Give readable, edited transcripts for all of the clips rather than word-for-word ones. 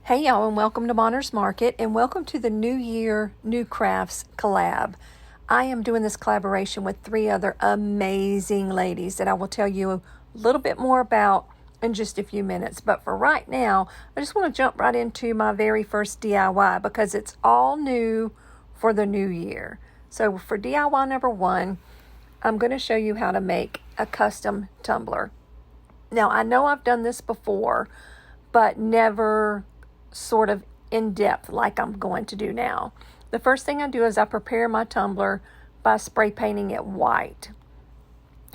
Hey y'all, and welcome to Bonner's Market, and welcome to the New Year New Crafts Collab. I am doing this collaboration with 3 other amazing ladies that I will tell you a little bit more about in just a few minutes. But for right now, I just want to jump right into my very first DIY because it's all new for the new year. So for DIY number 1, I'm going to show you how to make a custom tumbler. Now, I know I've done this before, but never sort of in depth like I'm going to do now. The first thing I do is I prepare my tumbler by spray painting it white.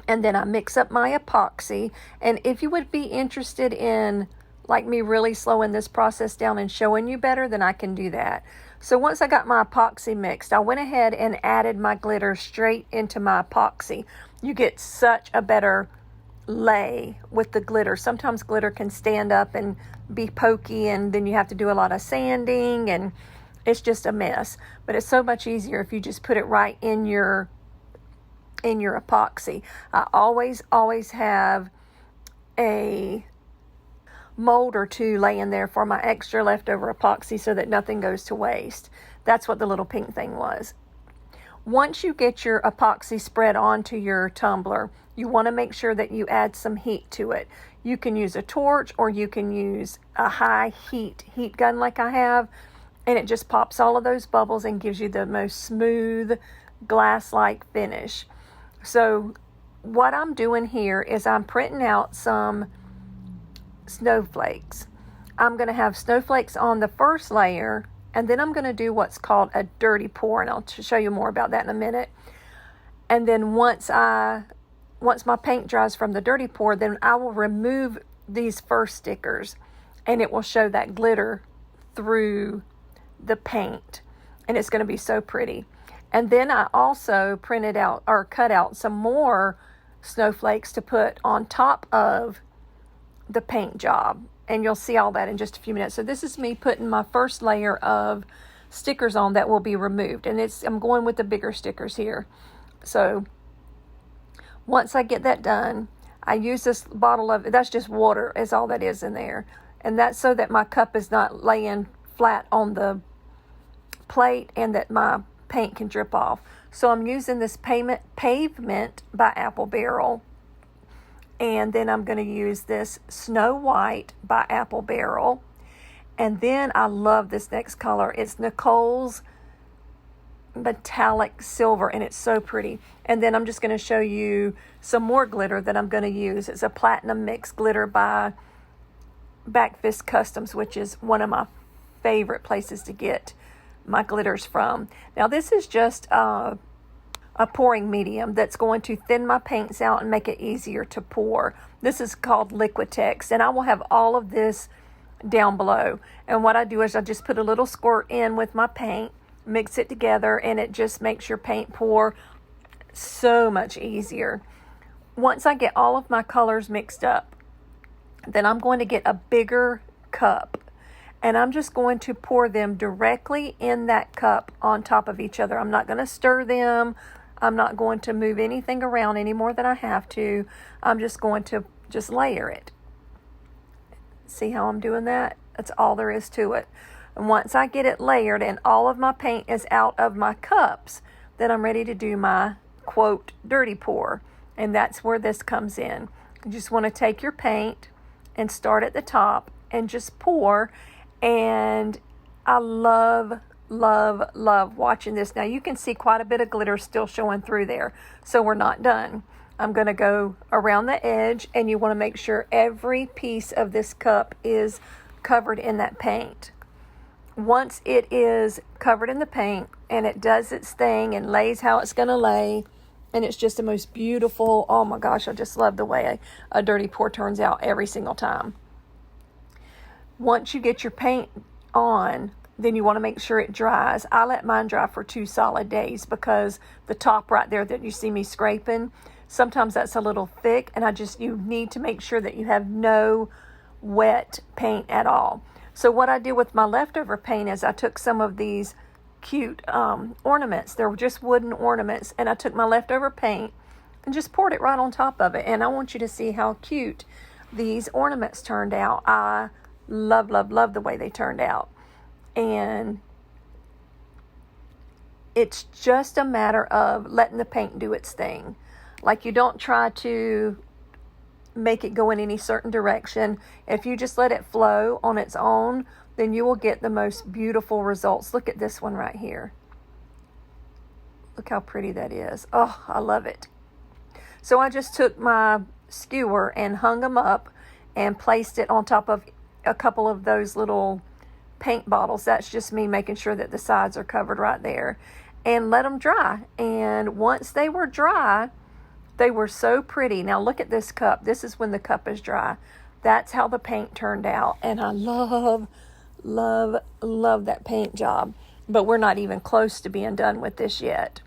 And then I mix up my epoxy. And if you would be interested in like me really slowing this process down and showing you better, then I can do that. So once I got my epoxy mixed, I went ahead and added my glitter straight into my epoxy. You get such a better lay with the glitter. Sometimes glitter can stand up and be pokey, and then you have to do a lot of sanding, and it's just a mess. But it's so much easier if you just put it right in your epoxy. I always have a mold or 2 laying there for my extra leftover epoxy so that nothing goes to waste. That's what the little pink thing was. Once you get your epoxy spread onto your tumbler, you want to make sure that you add some heat to it. You can use a torch or you can use a high heat gun like I have, and it just pops all of those bubbles and gives you the most smooth glass-like finish. So what I'm doing here is I'm printing out some snowflakes. I'm going to have snowflakes on the first layer, and then I'm going to do what's called a dirty pour, and I'll show you more about that in a minute. And then once my paint dries from the dirty pour, then I will remove these first stickers, and it will show that glitter through the paint, and it's going to be so pretty. And then I also printed out or cut out some more snowflakes to put on top of the paint job. And you'll see all that in just a few minutes. So this is me putting my first layer of stickers on that will be removed. And I'm going with the bigger stickers here. So once I get that done, I use this bottle of, that's just water is all that is in there. And that's so that my cup is not laying flat on the plate and that my paint can drip off. So I'm using this Pavement by Apple Barrel. And then I'm going to use this Snow White by Apple Barrel. And then I love this next color. It's Nicole's Metallic Silver, and it's so pretty. And then I'm just going to show you some more glitter that I'm going to use. It's a Platinum Mix glitter by Backfist Customs, which is one of my favorite places to get my glitters from. Now this is just a pouring medium that's going to thin my paints out and make it easier to pour. This is called Liquitex, and I will have all of this down below. And what I do is I just put a little squirt in with my paint, mix it together, and it just makes your paint pour so much easier. Once I get all of my colors mixed up, then I'm going to get a bigger cup, and I'm just going to pour them directly in that cup on top of each other. I'm not going to stir them. I'm not going to move anything around any more than I have to. I'm just going to just layer it. See how I'm doing that? That's all there is to it. And once I get it layered and all of my paint is out of my cups, then I'm ready to do my, quote, dirty pour. And that's where this comes in. You just want to take your paint and start at the top and just pour. And I love watching this. Now you can see quite a bit of glitter still showing through there, so we're not done. I'm going to go around the edge, and you want to make sure every piece of this cup is covered in that paint. Once it is covered in the paint and it does its thing and lays how it's going to lay, and it's just the most beautiful, oh my gosh, I just love the way a dirty pour turns out every single time. Once you get your paint on, then you want to make sure it dries. I let mine dry for 2 solid days because the top right there that you see me scraping, sometimes that's a little thick, and you need to make sure that you have no wet paint at all. So what I did with my leftover paint is I took some of these cute ornaments. They're just wooden ornaments, and I took my leftover paint and just poured it right on top of it. And I want you to see how cute these ornaments turned out. I love, love, love the way they turned out. And it's just a matter of letting the paint do its thing. Like, you don't try to make it go in any certain direction. If you just let it flow on its own, then you will get the most beautiful results. Look at this one right here. Look how pretty that is. Oh, I love it. So I just took my skewer and hung them up and placed it on top of a couple of those little paint bottles. That's just me making sure that the sides are covered right there, and let them dry. And once they were dry, they were so pretty. Now look at this cup. This is when the cup is dry. That's how the paint turned out. And I love, love, love that paint job. But we're not even close to being done with this yet.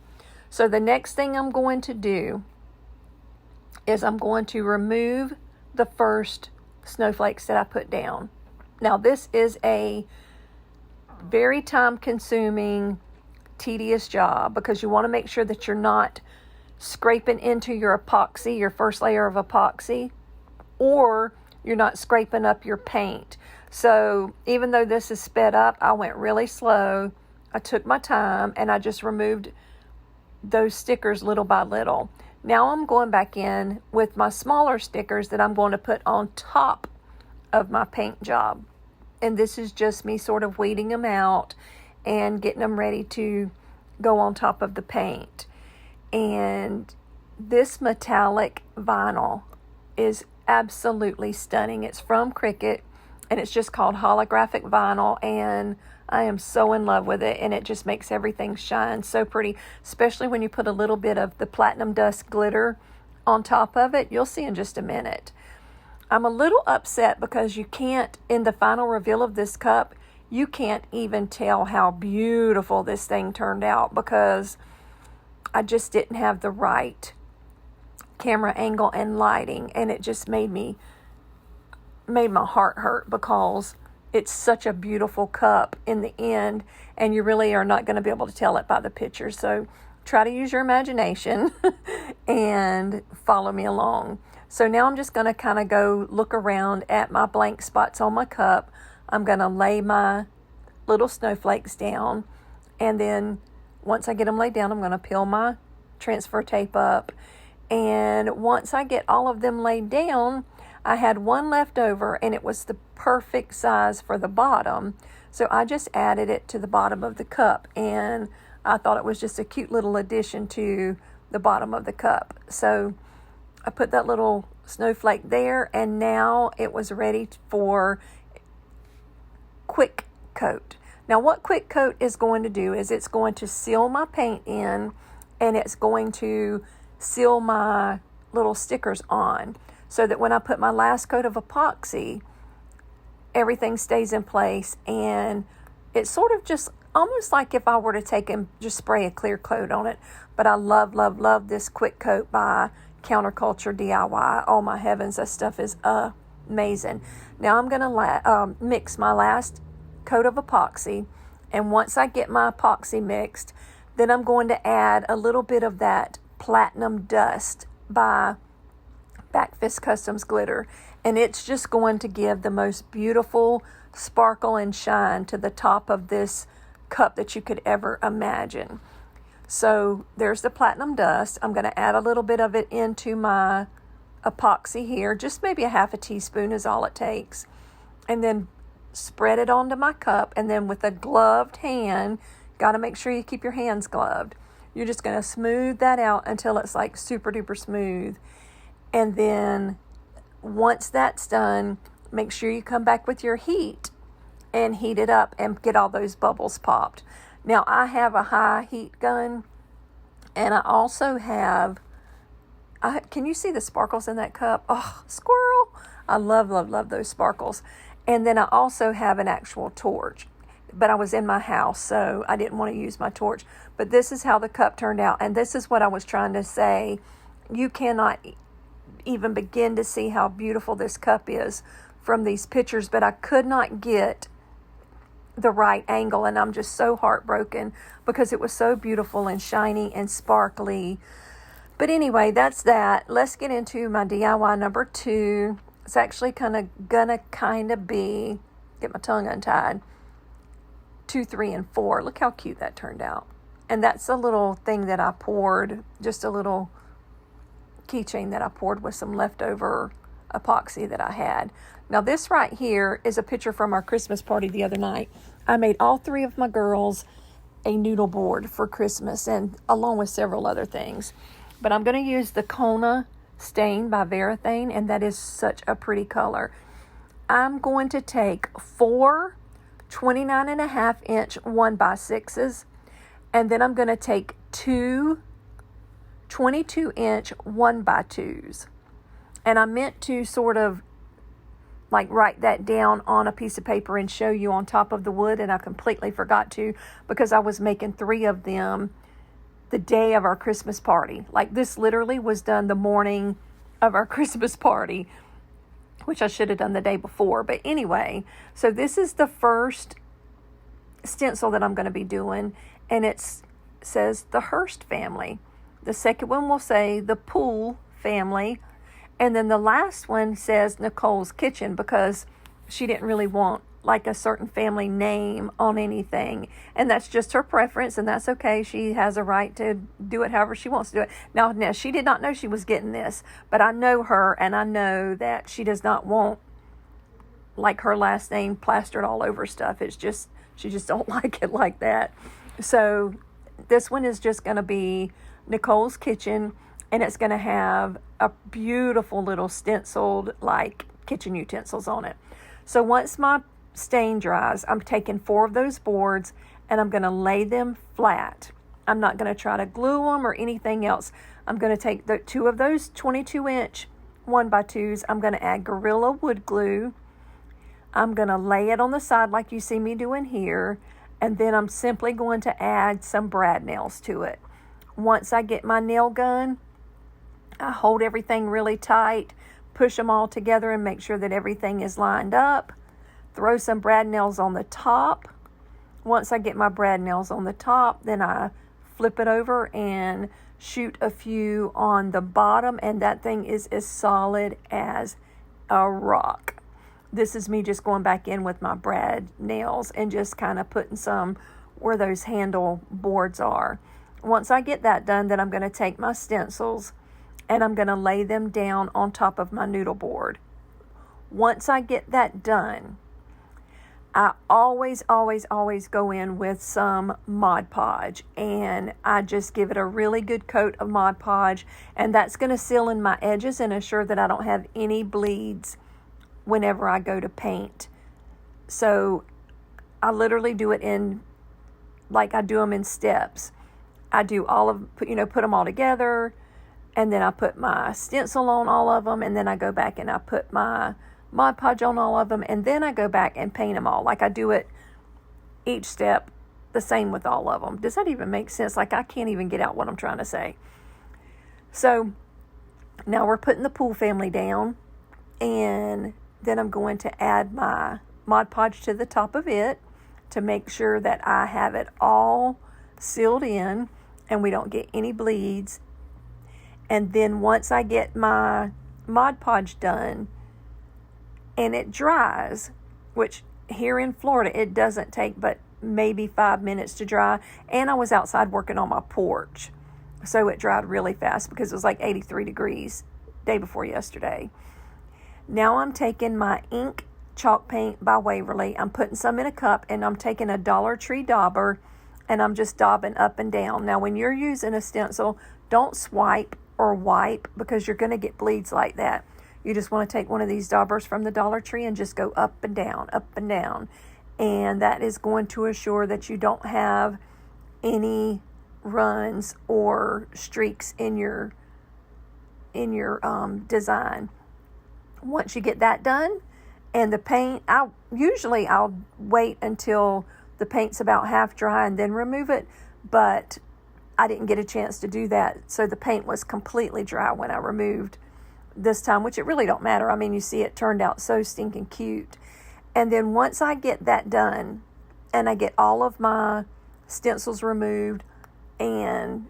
So the next thing I'm going to do is I'm going to remove the first snowflakes that I put down. Now this is a very time consuming, tedious job, because you want to make sure that you're not scraping into your epoxy, your first layer of epoxy, or you're not scraping up your paint. So even though this is sped up, I went really slow. I took my time and I just removed those stickers little by little. Now I'm going back in with my smaller stickers that I'm going to put on top of my paint job. And this is just me sort of weeding them out and getting them ready to go on top of the paint. And this metallic vinyl is absolutely stunning. It's from Cricut, and it's just called holographic vinyl, and I am so in love with it, and it just makes everything shine so pretty, especially when you put a little bit of the platinum dust glitter on top of it. You'll see in just a minute. I'm a little upset because you can't, in the final reveal of this cup, you can't even tell how beautiful this thing turned out, because I just didn't have the right camera angle and lighting, and it just made my heart hurt, because it's such a beautiful cup in the end, and you really are not going to be able to tell it by the picture. So try to use your imagination and follow me along. So now I'm just going to kind of go look around at my blank spots on my cup. I'm going to lay my little snowflakes down, and then once I get them laid down, I'm going to peel my transfer tape up. And once I get all of them laid down, I had one left over, and it was the perfect size for the bottom. So I just added it to the bottom of the cup, and I thought it was just a cute little addition to the bottom of the cup. So I put that little snowflake there, and now it was ready for quick coat. Now what quick coat is going to do is it's going to seal my paint in, and it's going to seal my little stickers on, so that when I put my last coat of epoxy, everything stays in place. And it's sort of just almost like if I were to take and just spray a clear coat on it. But I love, love, love this quick coat by Counterculture DIY. Oh my heavens, that stuff is amazing. Now I'm going to mix my last coat of epoxy, and once I get my epoxy mixed, then I'm going to add a little bit of that platinum dust by Backfist Customs glitter, and it's just going to give the most beautiful sparkle and shine to the top of this cup that you could ever imagine. So there's the platinum dust. I'm going to add a little bit of it into my epoxy here. Just maybe a half a teaspoon is all it takes. And then spread it onto my cup, and then with a gloved hand, got to make sure you keep your hands gloved. You're just going to smooth that out until it's like super duper smooth. And then once that's done, make sure you come back with your heat and heat it up and get all those bubbles popped. Now I have a high heat gun, and I also have, can you see the sparkles in that cup? Oh, squirrel. I love, love, love those sparkles. And then I also have an actual torch, but I was in my house, so I didn't want to use my torch. But this is how the cup turned out, and this is what I was trying to say. You cannot even begin to see how beautiful this cup is from these pictures, but I could not get the right angle, and I'm just so heartbroken because it was so beautiful and shiny and sparkly. But anyway, that's that. Let's get into my DIY number 2. It's actually gonna be get my tongue untied. 2, 3, and 4. Look how cute that turned out. And that's a little thing that I poured, just a little keychain that I poured with some leftover epoxy that I had. Now this right here is a picture from our Christmas party the other night. I made all 3 of my girls a noodle board for Christmas, and along with several other things. But I'm going to use the Kona Stain by Varathane, and that is such a pretty color. I'm going to take 4 29.5-inch 1x6s, and then I'm going to take 2 22-inch 1x2s. And I meant to sort of like write that down on a piece of paper and show you on top of the wood, and I completely forgot to, because I was making 3 of them the day of our Christmas party. Like, this literally was done the morning of our Christmas party, which I should have done the day before. But anyway, so this is the first stencil that I'm going to be doing, and it says the Hearst family. The second one will say the Pool family. And then the last one says Nicole's Kitchen, because she didn't really want like a certain family name on anything. And that's just her preference, and that's okay. She has a right to do it however she wants to do it. Now, she did not know she was getting this, but I know her, and I know that she does not want like her last name plastered all over stuff. It's just, she just don't like it like that. So this one is just going to be Nicole's Kitchen, and it's going to have a beautiful little stenciled like kitchen utensils on it. So once my stain dries, I'm taking 4 of those boards and I'm going to lay them flat. I'm not going to try to glue them or anything else. I'm going to take the 2 of those 22-inch 1x2s. I'm going to add Gorilla wood glue. I'm going to lay it on the side like you see me doing here, and then I'm simply going to add some brad nails to it. Once I get my nail gun, I hold everything really tight, push them all together and make sure that everything is lined up. Throw some brad nails on the top. Once I get my brad nails on the top, then I flip it over and shoot a few on the bottom, and that thing is as solid as a rock. This is me just going back in with my brad nails and just kind of putting some where those handle boards are. Once I get that done, then I'm going to take my stencils and I'm going to lay them down on top of my noodle board. Once I get that done, I always go in with some Mod Podge, and I just give it a really good coat of Mod Podge, and that's going to seal in my edges and assure that I don't have any bleeds whenever I go to paint. So I literally do it in, like I do them in steps. I do all of, put them all together, and then I put my stencil on all of them, and then I go back and I put my Mod Podge on all of them, and then I go back and paint them all. Like I do it each step the same with all of them. Does that even make sense? Like I can't even get out what I'm trying to say. So now we're putting the Pool family down, and then I'm going to add my Mod Podge to the top of it to make sure that I have it all sealed in and we don't get any bleeds. And then once I get my Mod Podge done and it dries, which here in Florida it doesn't take but maybe 5 minutes to dry, and I was outside working on my porch, so it dried really fast because it was like 83 degrees day before yesterday. Now I'm taking my ink chalk paint by Waverly. I'm putting some in a cup, and I'm taking a Dollar Tree dauber, and I'm just daubing up and down. Now when you're using a stencil, don't swipe or wipe because you're going to get bleeds like that. You just want to take one of these daubers from the Dollar Tree and just go up and down, and that is going to assure that you don't have any runs or streaks in your design. Once you get that done, and the paint, I'll wait until the paint's about half dry and then remove it, but I didn't get a chance to do that, so the paint was completely dry when I removed this time, which it really don't matter. I mean, you see it turned out so stinking cute. And then once I get that done and I get all of my stencils removed and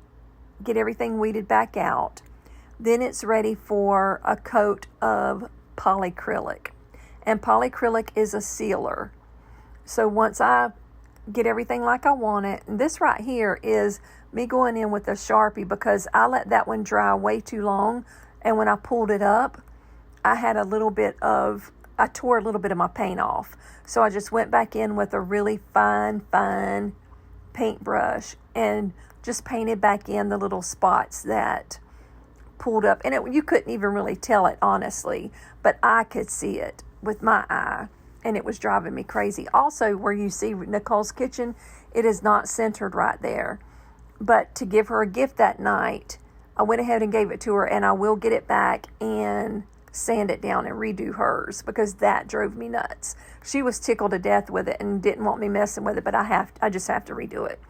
get everything weeded back out, then it's ready for a coat of polyacrylic. And polyacrylic is a sealer. So once I get everything like I want it, and this right here is me going in with a Sharpie because I let that one dry way too long, and when I pulled it up, I tore a little bit of my paint off. So I just went back in with a really fine paintbrush and just painted back in the little spots that pulled up. And you couldn't even really tell it, honestly, but I could see it with my eye, and it was driving me crazy. Also, where you see Nicole's kitchen, it is not centered right there. But to give her a gift that night, I went ahead and gave it to her, and I will get it back and sand it down and redo hers because that drove me nuts. She was tickled to death with it and didn't want me messing with it, but I just have to redo it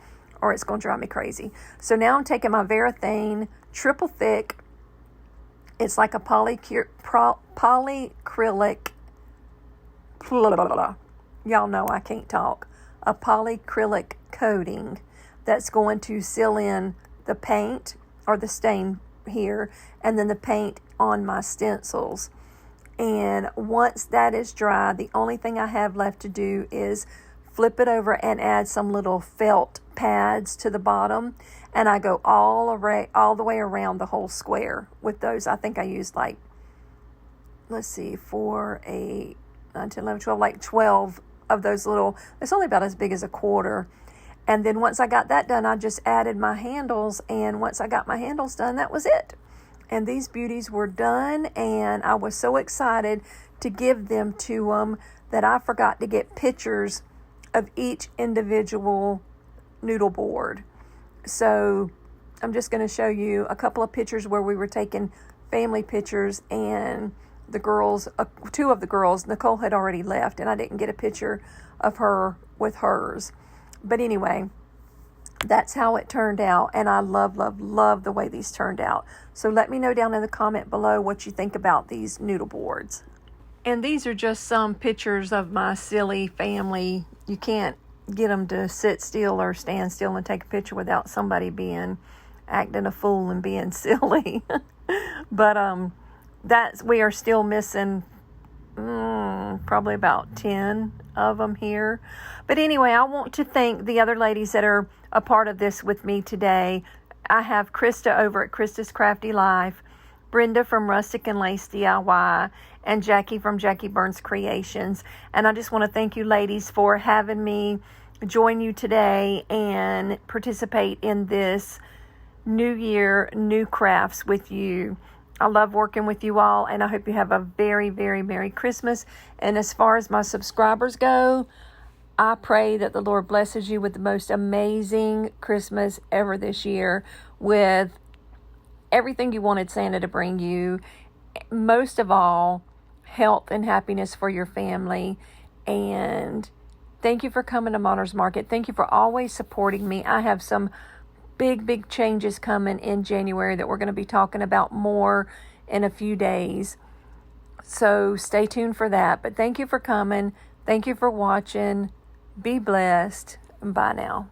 or it's going to drive me crazy. So now I'm taking my Varathane triple thick. It's like a polyacrylic. Y'all know I can't talk. A polyacrylic coating that's going to seal in the paint or the stain here, and then the paint on my stencils. And once that is dry, the only thing I have left to do is flip it over and add some little felt pads to the bottom, and I go all the way around the whole square with those. I think I used 4, 8, 9, 10, 11, 12, 12 of those little, it's only about as big as a quarter. And then once I got that done, I just added my handles, and once I got my handles done, that was it. And these beauties were done, and I was so excited to give them to them that I forgot to get pictures of each individual noodle board. So I'm just going to show you a couple of pictures where we were taking family pictures, and the girls, 2 of the girls, Nicole had already left, and I didn't get a picture of her with hers. But anyway, that's how it turned out, and I love the way these turned out. So let me know down in the comment below what you think about these noodle boards. And these are just some pictures of my silly family. You can't get them to sit still or stand still and take a picture without somebody acting a fool and being silly. But we are still missing probably about 10 of them here. But anyway, I want to thank the other ladies that are a part of this with me today. I have Krista over at Krista's Crafty Life, Brenda from Rustic and Lace DIY, and Jackie from Jackie Burns Creations. And I just want to thank you ladies for having me join you today and participate in this New Year, new crafts with you. I love working with you all, and I hope you have a very, very Merry Christmas. And as far as my subscribers go, I pray that the Lord blesses you with the most amazing Christmas ever this year, with everything you wanted Santa to bring you. Most of all, health and happiness for your family. And thank you for coming to Monter's Market. Thank you for always supporting me. I have some big changes coming in January that we're going to be talking about more in a few days. So stay tuned for that. But thank you for coming. Thank you for watching. Be blessed. Bye now.